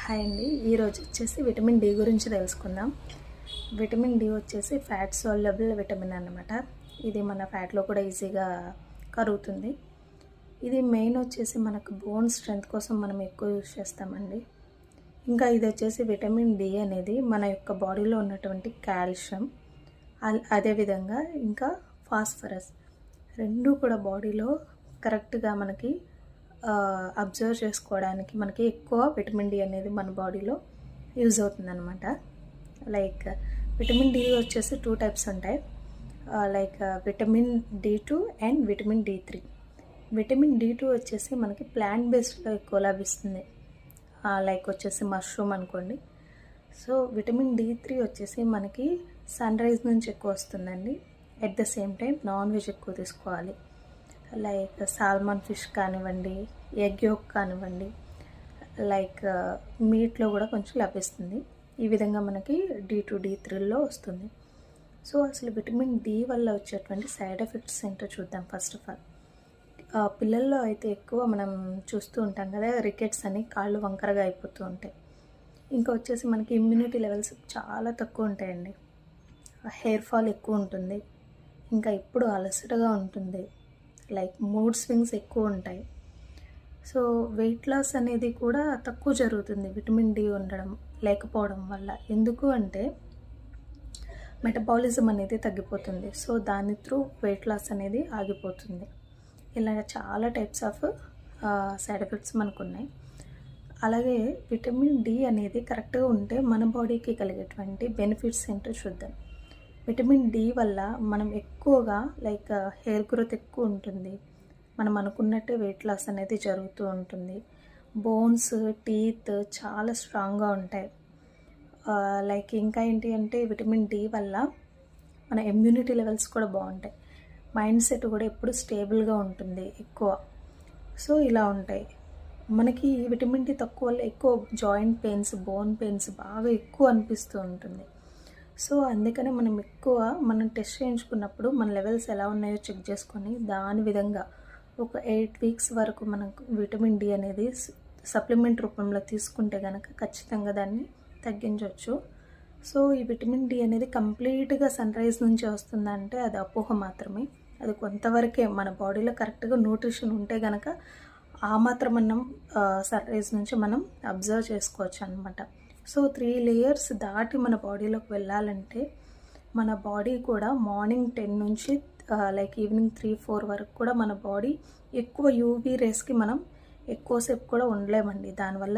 Hi అండి. ఈరోజు వచ్చేసి విటమిన్ డి గురించి తెలుసుకుందాం. విటమిన్ డి వచ్చేసి ఫ్యాట్ సాల్యుబుల్ విటమిన్ అన్నమాట. ఇది మన ఫ్యాట్లో కూడా ఈజీగా కరుగుతుంది. ఇది మెయిన్ వచ్చేసి మనకు బోన్ స్ట్రెంత్ కోసం మనం ఎక్కువ యూజ్ చేస్తామండి. ఇంకా ఇది వచ్చేసి విటమిన్ డి అనేది మన యొక్క బాడీలో ఉన్నటువంటి కాల్షియం, అదేవిధంగా ఇంకా ఫాస్ఫరస్ రెండు కూడా బాడీలో కరెక్ట్గా మనకి అబ్జర్వ్ చేసుకోవడానికి మనకి ఎక్కువ విటమిన్ డి అనేది మన బాడీలో యూజ్ అవుతుందన్నమాట. లైక్ విటమిన్ డి వచ్చేసి 2 టైప్స్ ఉంటాయి. Like vitamin D two and vitamin D three. Vitamin D two వచ్చేసి మనకి ప్లాంట్ బేస్డ్లో ఎక్కువ లభిస్తుంది. లైక్ వచ్చేసి మష్రూమ్ అనుకోండి. సో విటమిన్ డి3 వచ్చేసి మనకి సన్ రైజ్ నుంచి ఎక్కువ వస్తుందండి. At the same time non veg ఎక్కువ తీసుకోవాలి. లైక్ సాల్మన్ ఫిష్ కానివ్వండి, ఎగ్ యోక్ కానివ్వండి, లైక్ మీట్లో కూడా కొంచెం లభిస్తుంది. ఈ విధంగా మనకి డి2 డి3లో వస్తుంది. సో అసలు విటమిన్ డి వల్ల వచ్చేటువంటి సైడ్ ఎఫెక్ట్స్ ఏంటో చూద్దాం. ఫస్ట్ ఆఫ్ ఆల్ పిల్లల్లో అయితే ఎక్కువ మనం చూస్తూ ఉంటాం కదా, రికెట్స్ అని కాళ్ళు వంకరగా అయిపోతూ ఉంటాయి. ఇంకా వచ్చేసి మనకి ఇమ్యూనిటీ లెవెల్స్ చాలా తక్కువ ఉంటాయండి. హెయిర్ ఫాల్ ఎక్కువ ఉంటుంది. ఇంకా ఎప్పుడు అలసటగా ఉంటుంది. లైక్ మూడ్ స్వింగ్స్ ఎక్కువ ఉంటాయి. సో వెయిట్ లాస్ అనేది కూడా తక్కువ జరుగుతుంది విటమిన్ డి ఉండడం లేకపోవడం వల్ల. ఎందుకు అంటే మెటబాలిజం అనేది తగ్గిపోతుంది. సో దాని త్రూ వెయిట్ లాస్ అనేది ఆగిపోతుంది. ఇలా చాలా టైప్స్ ఆఫ్ సైడ్ ఎఫెక్ట్స్ మనకు ఉన్నాయి. అలాగే విటమిన్ డి అనేది కరెక్ట్గా ఉంటే మన బాడీకి కలిగేటువంటి బెనిఫిట్స్ ఏంటో చూద్దాం. విటమిన్ డి వల్ల మనం ఎక్కువగా లైక్ హెయిర్ గ్రోత్ ఎక్కువ ఉంటుంది. మనం అనుకున్నట్టే వెయిట్ లాస్ అనేది జరుగుతూ ఉంటుంది. బోన్స్, టీత్ చాలా స్ట్రాంగ్గా ఉంటాయి. లైక్ ఇంకా ఏంటి అంటే విటమిన్ డి వల్ల మన ఇమ్యూనిటీ లెవెల్స్ కూడా బాగుంటాయి. మైండ్ సెట్ కూడా ఎప్పుడు స్టేబుల్గా ఉంటుంది ఎక్కువ. సో ఇలా ఉంటాయి. మనకి విటమిన్ డి తక్కువ వల్ల ఎక్కువ జాయింట్ పెయిన్స్, బోన్ పెయిన్స్ బాగా ఎక్కువ అనిపిస్తూ ఉంటుంది. సో అందుకనే మనం టెస్ట్ చేయించుకున్నప్పుడు మన లెవెల్స్ ఎలా ఉన్నాయో చెక్ చేసుకొని దాని విధంగా ఒక 8 వీక్స్ వరకు మనకు విటమిన్ డి అనేది సప్లిమెంట్ రూపంలో తీసుకుంటే కనుక ఖచ్చితంగా దాన్ని తగ్గించవచ్చు. సో ఈ విటమిన్ డి అనేది కంప్లీట్గా సన్ రైజ్ నుంచి వస్తుందంటే అది అపోహ మాత్రమే. అది కొంతవరకే మన బాడీలో కరెక్ట్గా న్యూట్రిషన్ ఉంటే కనుక ఆ మాత్రం మనం సన్ రైజ్ నుంచి మనం అబ్జర్వ్ చేసుకోవచ్చు అనమాట. సో 3 లేయర్స్ దాటి మన బాడీలోకి వెళ్ళాలంటే మన బాడీ కూడా మార్నింగ్ 10 నుంచి లైక్ ఈవినింగ్ 3-4 వరకు కూడా మన బాడీ ఎక్కువ యూవీ రేస్కి మనం ఎక్కువసేపు కూడా ఉండలేమండి. దానివల్ల